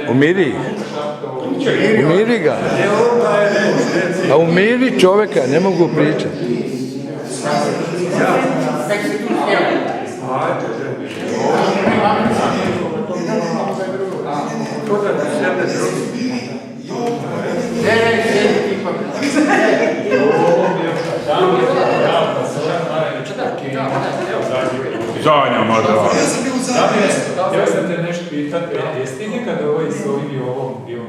Umiri. Umiri ga. A umiri čovjeka, ne mogu pričati. Zanja možda. Ja sam te nešto pitati, jesi ti nekada s ovim i ovom bio?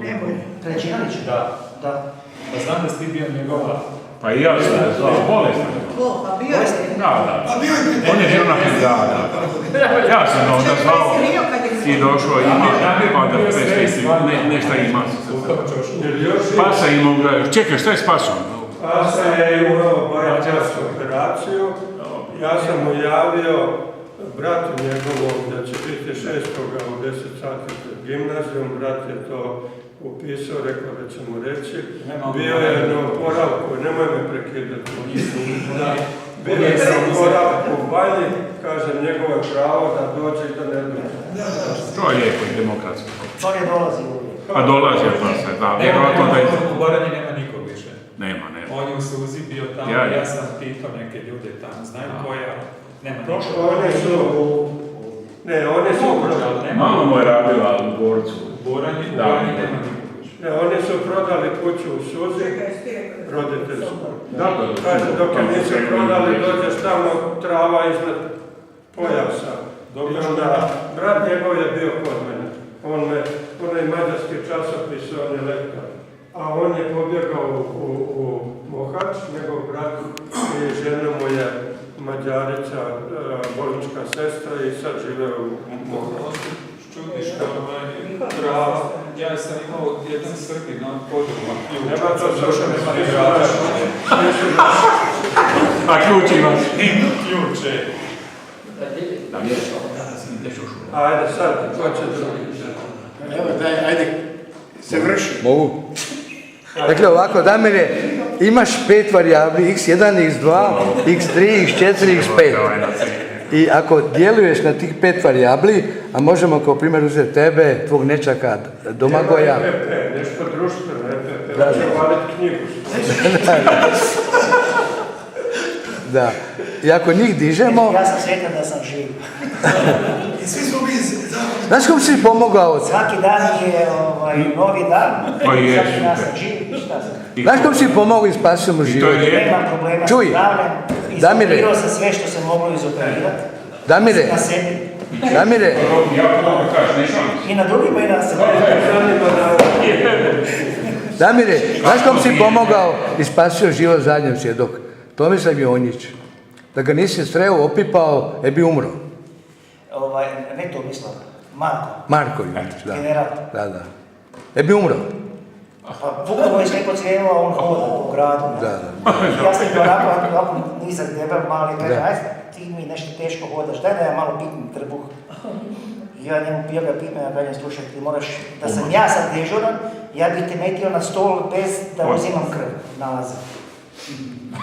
Trećinović? Da. Pa znam da si ti bio njegova. Pa i ja sam zvao, bolestan. Pa bio je. Da. On je žena, da. Ja sam onda zvao i došao i pa da nešto ima. Spasa imao ga. Čekaj, šta je Spasom? Spasa je imao bajačarsku operaciju. Ja sam mu javio bratu njegovom da će biti 6. u 10 sati pred gimnazijom. Brat je to upisao, rekao da će mu reći. Bio je na oporavku, nemoj me prekidati. Bio je na oporavku u banji, kaže njegovo je pravo da dođe i da ne dođe. To je lijepo i demokratsko. To je dolazi uvijek. Pa dolazi pa se, da. Vjerojatno da je... U Baranji nema nikog više. Nema. On je u Suzi bio tamo, ja sam pitao neke ljude tamo, znaju koja, nema nikog. Oni su prodali. Mama mu je radila u Gorcu. U Baranji nema nikog više. Oni su prodali kuću u Suzi, roditelji su. Kaže, dok je nisu prodali, dođeš tamo trava iznad pojasa. I onda, brat njegov je bio kod mene. On je mađarski časopis, on je lekar. A on je pobjegao u Mohač, njegov brat i žena mu je Mađarica, bolnička sestra i sad žive u Mohaču. Čudiš, prava. Ja sam imao jedan Srbi na podrumu. Nema to slušao, nema ni vrata. A ključ imaš? Ključe. Da mi je što? Ajde sad, ko će drugi? Evo, ajde, se vrši. Mogu? Dakle, ovako, Damire, imaš 5 varijabli, x1, x2, x3, x4, x5. I ako djeluješ na tih 5 varijabli, a možemo kao primjer uzeti tebe, tvog nečaka Domagoja. Nešto društveno, EPP, hoće valiti knjigu. Da. I ako njih dižemo... Ja sam sretan da sam živ. I svi smo mi završi. Znaš kom si pomogao? Svaki dan je novi dan. Pa je. Svaki dan sam živ i šta sam. Znaš kom si pomogao i spasio mu život? Nemam problema Čuj, sa zdravljem. Damire. Izoperirao sam sve što se moglo izoperirati. Damire. Na sebi. Damire. I na drugima i na sebi. Damire, znaš kom si pomogao i spasio život zadnjem svjedok? Tomislav Jonjić. Da ga nisi sreo, opipao, bi umro. Ne Tomislav, Marko. Marko Jonjić, da. General. Da. Bi umro. Pa pukno mu je slijepo crijevo, a on hoda po gradu. Da. Ja sam to onako nizak debel, mali, kaže, ajde, ti mi nešto teško hodaš, daj da ja malo pitnim trbuh. Ja njemu pio ga pitme, ja kažem, slušaj, ti moraš, da sam ja sad dežuran, ja bih te metio na stol bez da uzimam krv, nalaze.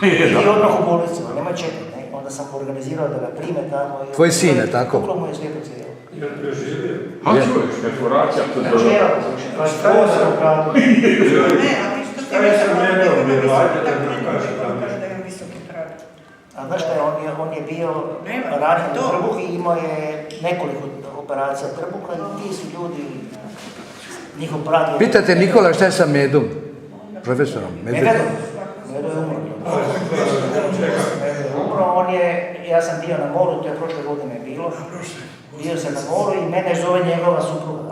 I odmah u bolnicu, nemoj čekati, ne? Onda sam organizirao da ga prime tamo. Tvoj sin je tako? Puklo mu je slijepo crijevo. Je preživio? A čuješ, perforacija to Znači, evo, slušaj, to je sve u gradu. Šta je sam jednom bilo, ajde da mi kaže tamo. A znaš šta je, on je bio ranjen u trbuh i imao je nekoliko operacija trbuha i ti su ljudi, njihov prad je... Pitate Nikola šta je sa Medom? Profesorom? Medo je umro. On je, ja sam bio na moru, to je prošle godine bilo. Bio sam na moru i mene zove njegova supruga.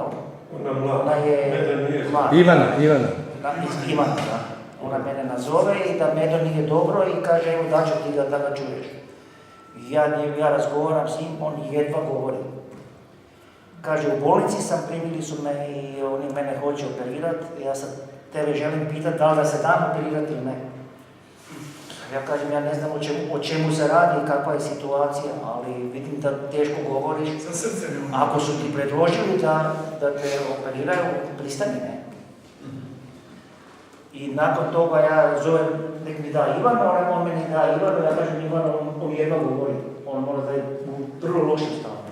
Ona je mlada. Ivana. Ivana, da. Ona mene nazove i da Medo nije dobro i kaže, evo daću ti da ga čuješ. Ja razgovaram s njim, on jedva govori. Kaže, u bolnici sam, primili su me i oni mene hoće operirati. Ja sad tebe želim pitati da li da se dam operirati ili ne. Ja kažem, ja ne znam o čemu se radi i kakva je situacija, ali vidim da teško govoriš. Ako su ti predložili da te operiraju, pristani, ne. I nakon toga ja zovem, nek mi da Ivana, on meni da Ivana, ja kažem Ivana, on jedva govori. On mora da je u vrlo lošem stanju.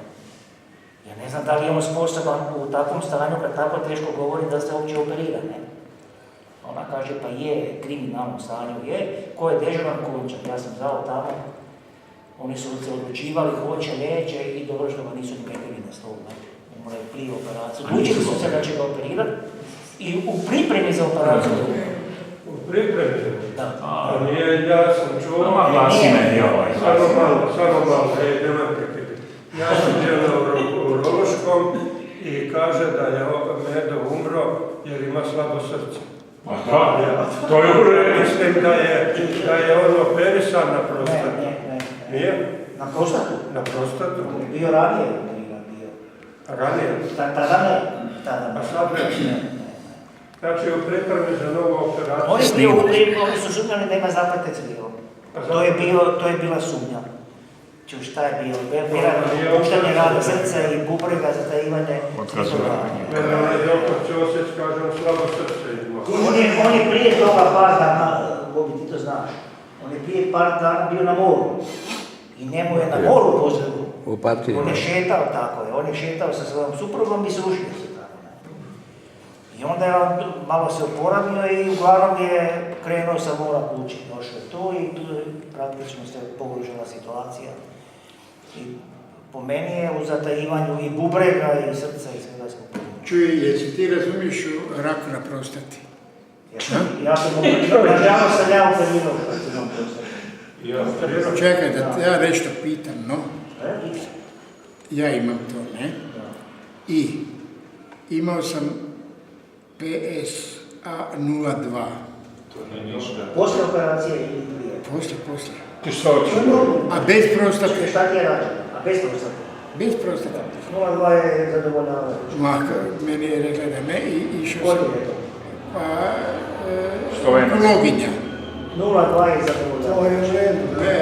Ja ne znam da li je on sposoban u takvom stanju kad tako teško govori da se uopće operira, ne? Ona kaže pa je, kriminalnom stanju je, ko je dežuran Končak, ja sam zvao tamo, oni su se odlučivali, hoće, neće i dobro što ga nisu ni metili na stol, ne? Umre prije operaciju. Odlučili su se da će ga operirati i u pripremi za operaciju. U pripremi? Da. A nije, ja sam čuo... Samo malo, nemoj prekiditi. Ja sam bio na urološkom i kaže da je Medo umro jer ima slabo srce. To je u redu. Mislim da je on operisan na prostatu. Ne. Nije? Na prostatu? Na prostatu. On je bio ranije operiran, bio. Ranije? Tada ne. A sad ne? Znači u pripremi za novu operaciju. Oni su sumnjali da ima zapletec bio. To je bila sumnja. Šta je bilo? Puštanje rada srca i bubrega za tajivanje. Mene je doktor Ćosić, kaže, on slabo srce ima. On je prije toga par dana, Bobi ti to znaš, on je prije par dana bio na moru. I njemu je na moru pozdravu. U Opatiji. On je šetao tako je, on je šetao sa svojom suprugom i srušio se tako. I onda je on malo se oporavio i uglavnom je krenuo sa mora kući. Došao tu i tu je praktično se pogružila situacija. I po meni je u zatajivanju i bubrega i srca i svega skupa. Čuj, jesi ti razumiješ rak na prostati? Ja sam nažalost sam ja operirao karcinom prostate. Čekaj, da ja nešto pitam, no? Ja imam to, ne? I imao sam PSA02. Poslije operacije ili prije? Poslije. Ti što hoćeš? A bez prostate? Šta ti je rađeno? A bez prostate? Bez prostate. 0,2 je zadovoljavajuće. Meni je rekla da ne i išao Koji sam. je to? Pa, onkologinja. 0,2 je zadovoljavajuće. Ne,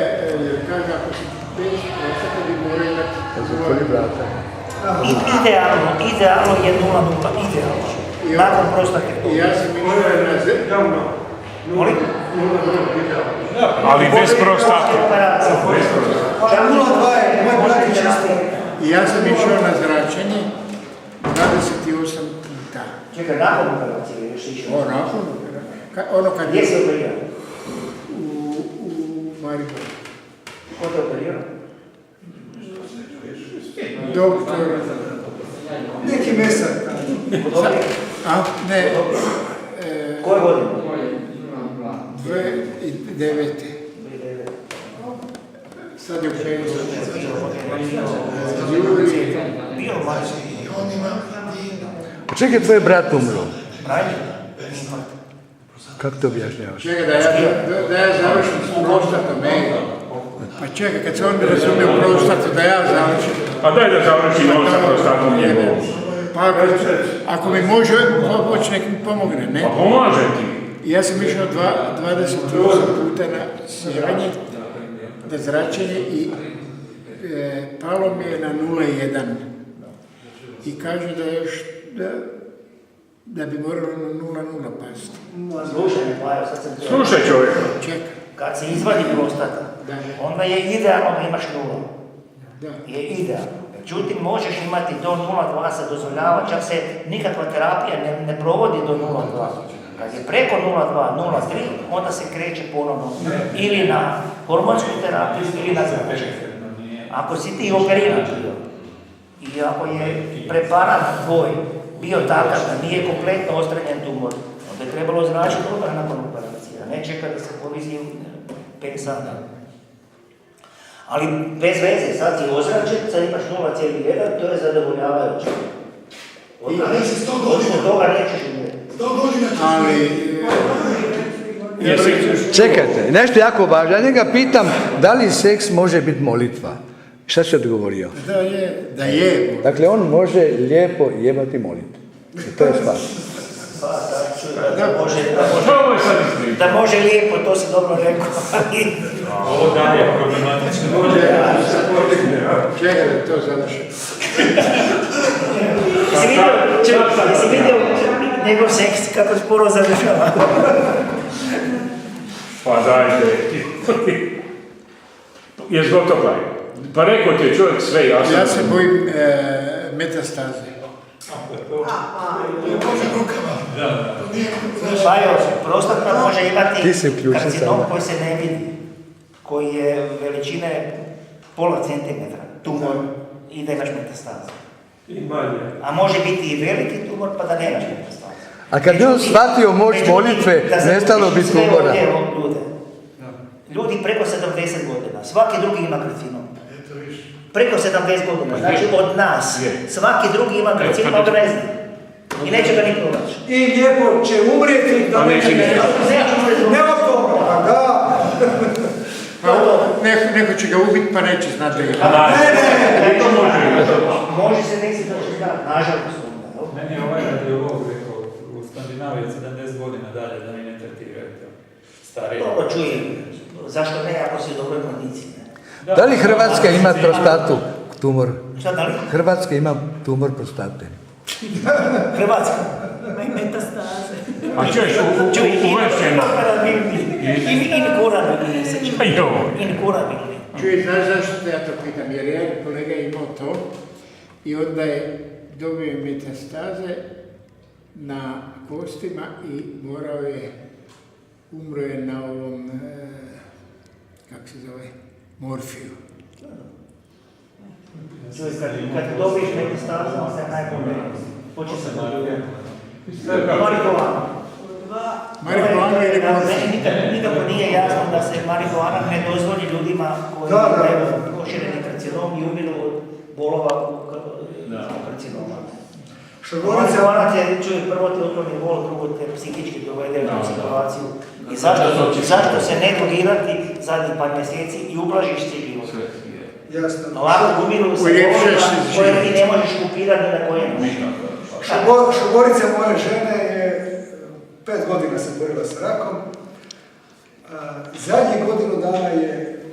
jer kaže, ako si bez prostate bi morao imati... Zatvori vrata. Idealno je 0,0, idealno. Nakon prostate. I ja sam imao na Molim? Ali bez prostate. Šta 0,2 je moj brat i časti? I ja sam išao na zračenje 28 puta. Čekaj, nakon operacije još išao? Nakon operacije. Gdje si operiran? U Mariboru. Ko te operiran? Doktor... Neki mesar. Ne. Koje godine? 2009. Sad je u penziju. Bio mlađi. Čekaj, tvoj brat umro. Rajni? Kako to objašnjavaš? Čekaj, da ja završim s prostatom, Pa čekaj, kad se on razumio prostatu, da ja završim. Pa daj da završim on sa prostatom njegovom. Pa ako mi može pomoći, nek mi pomogne, ne? Pa pomaže ti. Ja sam išao 28 puta na sjanje, na zračenje i palo mi je na 0,1. I kaže da još, da bi moralo na 0,0 pasti. Slušaj me, Pajo, sad sam to... Slušaj čovjek. Čekaj. Kad se izvadi prostata, onda je idealno da imaš 0. Da. Je idealno. Međutim, možeš imati do 0,2 se dozvoljava, čak se nikakva terapija ne provodi do 0,2. Kad je preko 0,2, 0,3, onda se kreće ponovno ili na hormonsku terapiju ili na zračenje. Ako si ti operiran bio i ako je preparat tvoj bio takav da nije kompletno ostranjen tumor, onda je trebalo zračiti odmah nakon operacije, a ne čekati da se povizi 5 sata. Ali bez veze, sad si ozračen, sad imaš 0,1, to je zadovoljavajuće. Od toga nećeš umjeti. Ali... Čekajte, nešto jako važno. Ja njega pitam da li seks može biti molitva. Šta si odgovorio? Da je. Dakle, on može lijepo jebati molitvu. I to je stvar. Da može lijepo, to si dobro rekao. Ovo dalje je problematično. Čekaj da to završi. Jesi vidio njegov seks kako sporo završava? Pa dajte. Jes gotov, Klaj? Pa rekao ti je čovjek sve jasno. Ja se bojim metastaze. Bajo, prostata može imati Ti si uključen karcinom sada. koji se ne vidi, koji je veličine pola centimetra, tumor i da imaš metastaze. I manje. A može biti i veliki tumor pa da nemaš metastaze. A kad bi on shvatio moć molitve, nestalo bi tumora. Ljudi preko 70 godina, svaki drugi ima karcinom. Preko 70 godina, znači od nas, svaki drugi ima karcinom, ali ga ne zna. I neće ga ni pronaći. I lijepo će umrijeti da neće ne od toga, da. Neko će ga ubiti pa neće znati da je. Ne. Može se desiti da će znati, nažalost. Meni je ovaj radiolog rekao u Skandinaviji 70 godina dalje da mi ne tretirajte starije. Dobro čujem, zašto ne ako si u dobroj kondiciji? Da li Hrvatska ima prostatu tumor? Šta da li? Hrvatska ima tumor prostate. Hrvatska. Metastaze. A čuješ, uvešćeno. Inkurabilni se čuje. Jo. Inkurabilni. Čuj, znaš zašto ja to pitam? Jer jedan kolega je imao to i onda je dobio metastaze na kostima i morao je, umro je na ovom, kako se zove, morfiju. Čuj, kad dobiješ metastaze, on se najbolje. Hoće se dobiti. Marihuana. Marihuana ili morfija? Nikako nije jasno da se marihuana ne dozvoli ljudima koji imaju prošireni karcinom i umiru od bolova zbog karcinoma. Marihuana te, čuj, prvo te otkloni bol, drugo te psihički dovede u situaciju. I zašto se ne drogirati zadnjih par mjeseci i ublažiš se život? Jasno. Ovako umiru se bolova koje ti ne možeš kupirati ni na kojem. Šuborica moje žene je 5 godina se borila s rakom. Zadnjih godinu dana je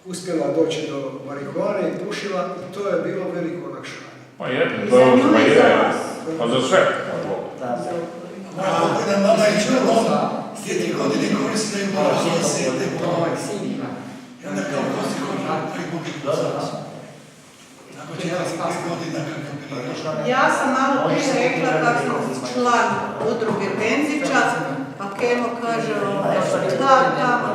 uspjela doći do marihuane i pušila i to je bilo veliko olakšanje. Pa je, to je, pa za sve. Da mama je čula, sljedeće godine koriste i malo sjete i onda kao kosti pribuki. Tako će ja 5 godina kako Ja sam malo prije rekla kako sam član udruge Benzića, pa Kemo kaže, šta tamo,